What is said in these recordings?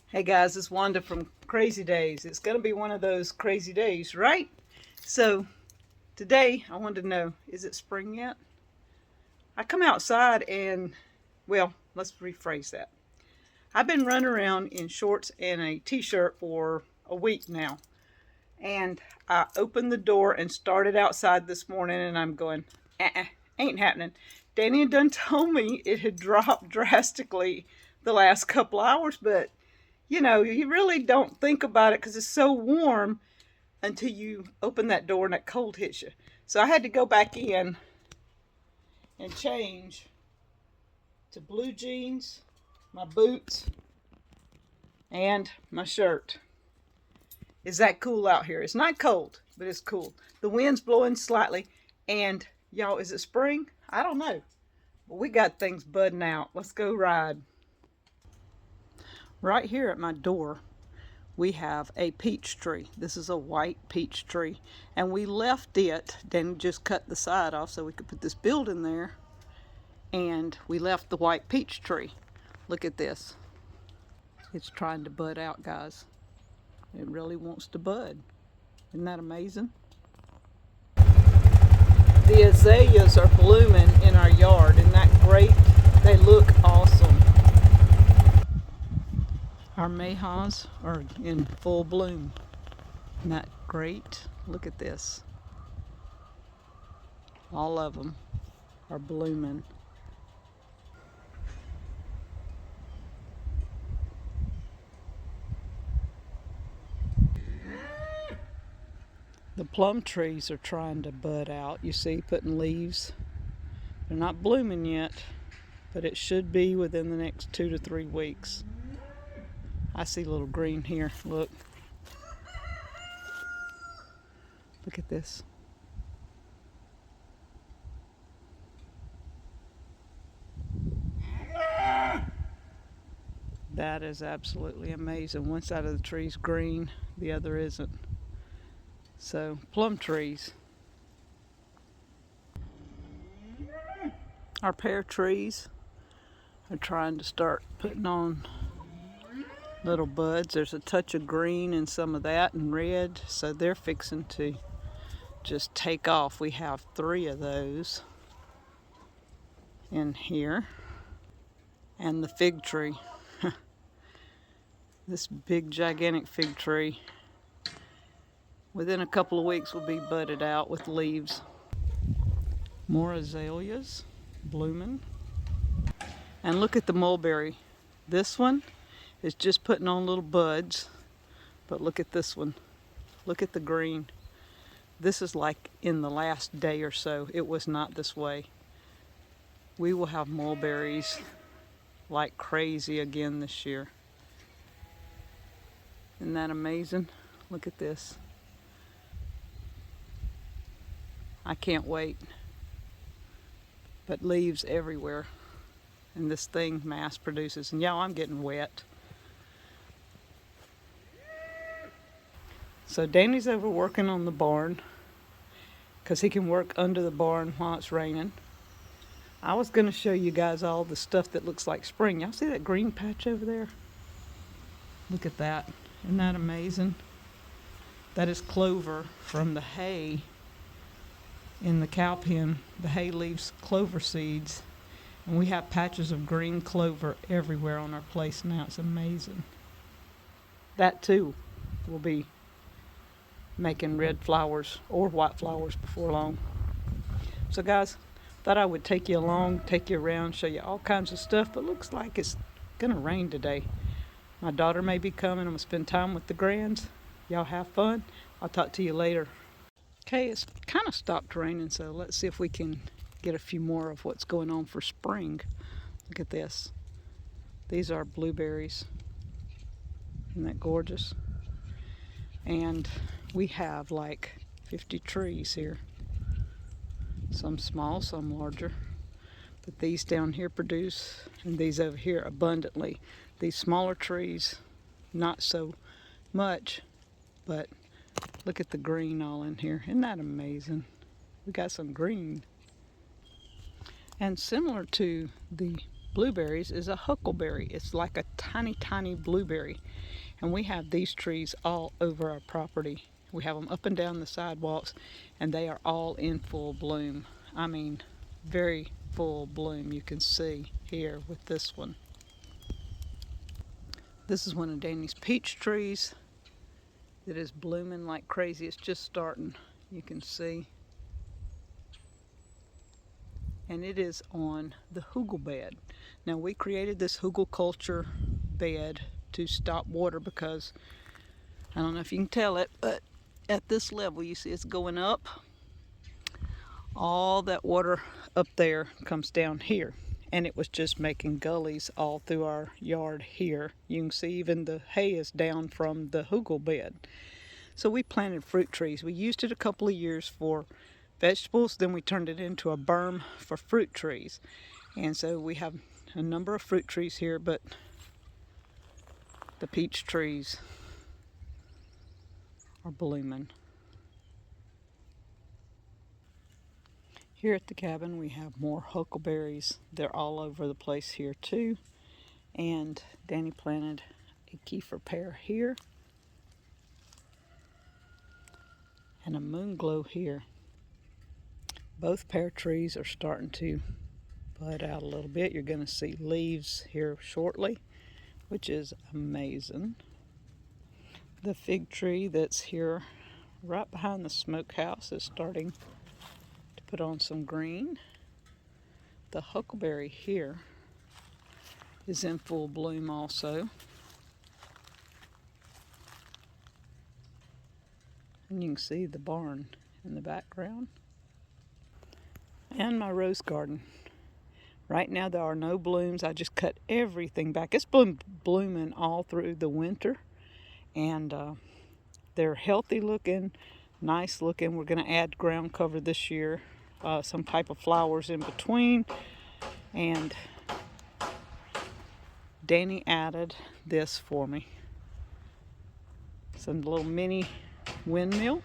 Hey guys, it's Wanda from Crazy Days. It's going to be one of those crazy days, right? So today I wanted to know, is it spring yet? I come outside and, well, let's rephrase that. I've been running around in shorts and a t-shirt for a week now. And I opened the door and started outside this morning and I'm going, ain't happening. Danny had done told me it had dropped drastically the last couple hours, but you know, you really don't think about it because it's so warm until you open that door and that cold hits you. So I had to go back in and change to blue jeans, my boots, and my shirt. Is that cool out here? It's not cold, but it's cool. The wind's blowing slightly, and y'all, is it spring? I don't know. But we got things budding out. Let's go ride. Right here at my door, we have a peach tree. This is a white peach tree, and we left it, then just cut the side off so we could put this building there, and we left the white peach tree. Look at this. It's trying to bud out, guys. It really wants to bud. Isn't that amazing? The azaleas are blooming in our yard. Isn't that great? They look awesome. Our mayhaws are in full bloom. Isn't that great? Look at this. All of them are blooming. The plum trees are trying to bud out. You see, putting leaves. They're not blooming yet, but it should be within the next 2 to 3 weeks. I see a little green here. Look. Look at this. That is absolutely amazing. One side of the tree's green, the other isn't. So, plum trees. Our pear trees are trying to start putting on little buds. There's a touch of green in some of that and red, so they're fixing to just take off. We have 3 of those in here. And the fig tree. This big gigantic fig tree, within a couple of weeks will be budded out with leaves. More azaleas blooming. And look at the mulberry. This one is just putting on little buds, but look at this one. Look at the green. This is like in the last day or so. It was not this way. We will have mulberries like crazy again this year. Isn't that amazing? Look at this. I can't wait. But leaves everywhere. And this thing mass produces. And y'all, I'm getting wet. So Danny's over working on the barn because he can work under the barn while it's raining. I was going to show you guys all the stuff that looks like spring. Y'all see that green patch over there? Look at that. Isn't that amazing? That is clover from the hay in the cow pen. The hay leaves clover seeds. And we have patches of green clover everywhere on our place now. It's amazing. That too will be making red flowers or white flowers before long. So guys, thought I would take you along, take you around, show you all kinds of stuff, but looks like it's gonna rain today. My daughter may be coming. I'm gonna spend time with the grands. Y'all have fun. I'll talk to you later. Okay, it's kind of stopped raining, so let's see if we can get a few more of what's going on for spring. Look at this. These are blueberries. Isn't that gorgeous? And we have like 50 trees here. Some small, some larger. But these down here produce, and these over here abundantly. These smaller trees, not so much, but look at the green all in here. Isn't that amazing? We got some green. And similar to the blueberries is a huckleberry. It's like a tiny, tiny blueberry. And we have these trees all over our property. We have them up and down the sidewalks, and they are all in full bloom. I mean, very full bloom. You can see here with this one. This is one of Danny's peach trees that is blooming like crazy. It's just starting, you can see. And it is on the hugel bed. Now we created this hugel culture bed to stop water because, I don't know if you can tell it, but at this level you see it's going up. All that water up there comes down here, and it was just making gullies all through our yard here. You can see even the hay is down from the hugel bed. So we planted fruit trees. We used it a couple of years for vegetables, then we turned it into a berm for fruit trees. And so we have a number of fruit trees here, but the peach trees are blooming. Here at the cabin we have more huckleberries. They're all over the place here too. And Danny planted a kefir pear here and a moon glow here. Both pear trees are starting to bud out a little bit. You're going to see leaves here shortly, which is amazing. The fig tree that's here right behind the smokehouse is starting to put on some green. The huckleberry here is in full bloom also. And you can see the barn in the background. And my rose garden. Right now there are no blooms. I just cut everything back. It's blooming all through the winter. And they're healthy looking, nice looking. We're going to add ground cover this year. Some type of flowers in between. And Danny added this for me. Some little mini windmill.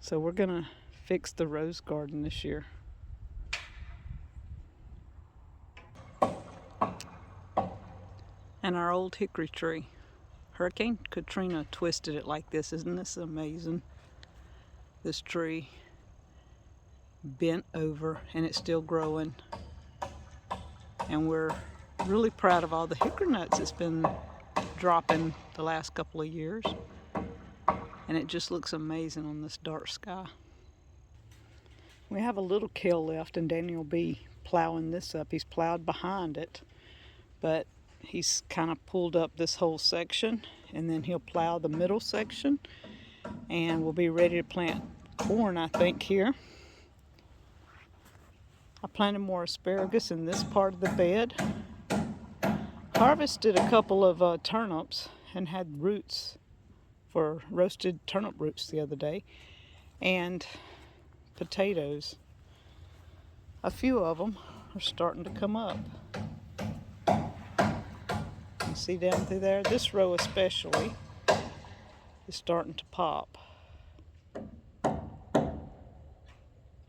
So we're gonna fix the rose garden this year. And our old hickory tree. Hurricane Katrina twisted it like this. Isn't this amazing? This tree bent over and it's still growing. And we're really proud of all the hickory nuts it's been dropping the last couple of years. And it just looks amazing on this dark sky. We have a little kale left and Danny will be plowing this up. He's plowed behind it, but he's kind of pulled up this whole section and then he'll plow the middle section and we'll be ready to plant corn, I think, here. I planted more asparagus in this part of the bed. Harvested a couple of turnips and had roots for roasted turnip roots the other day, and potatoes. A few of them are starting to come up. You see down through there, this row especially is starting to pop.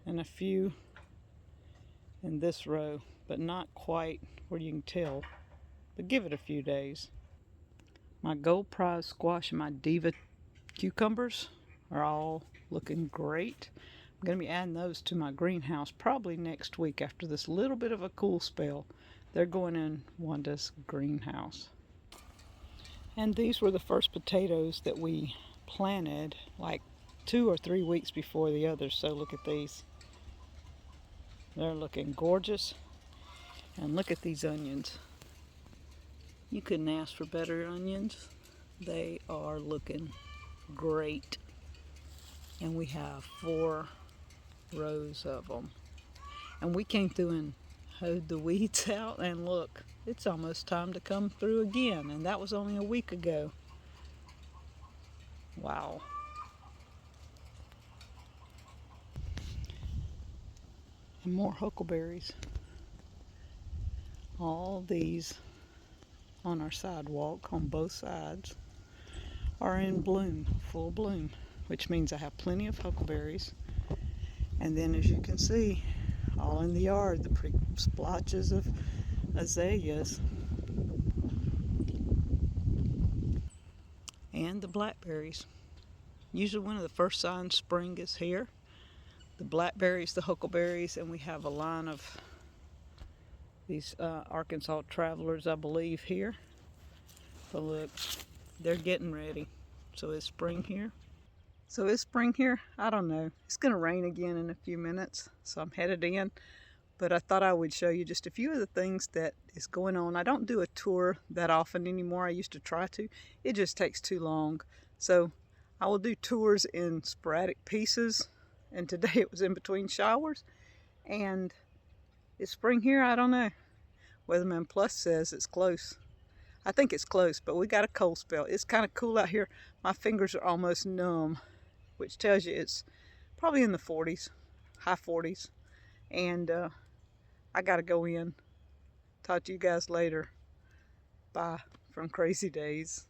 And a few in this row, but not quite where you can tell. But give it a few days. My gold prize squash and my diva cucumbers are all looking great. I'm going to be adding those to my greenhouse probably next week after this little bit of a cool spell. They're going in Wanda's greenhouse. And these were the first potatoes that we planted like 2 or 3 weeks before the others. So look at these. They're looking gorgeous. And look at these onions. You couldn't ask for better onions. They are looking great. And we have 4 rows of them. And we came through and hoed the weeds out, and look, it's almost time to come through again, and that was only a week ago. Wow. And more huckleberries. All these on our sidewalk on both sides are in bloom, full bloom, which means I have plenty of huckleberries. And then as you can see, all in the yard. The pretty splotches of azaleas. And the blackberries. Usually one of the first signs spring is here. The blackberries, the huckleberries, and we have a line of these Arkansas travelers, I believe, here. But look, they're getting ready. So is spring here? So is spring here? I don't know. It's going to rain again in a few minutes, so I'm headed in. But I thought I would show you just a few of the things that is going on. I don't do a tour that often anymore. I used to try to. It just takes too long. So I will do tours in sporadic pieces. And today it was in between showers. And is spring here? I don't know. Weatherman Plus says it's close. I think it's close, but we got a cold spell. It's kind of cool out here. My fingers are almost numb, which tells you it's probably in the 40s, high 40s. And I got to go in. Talk to you guys later. Bye from Crazy Days.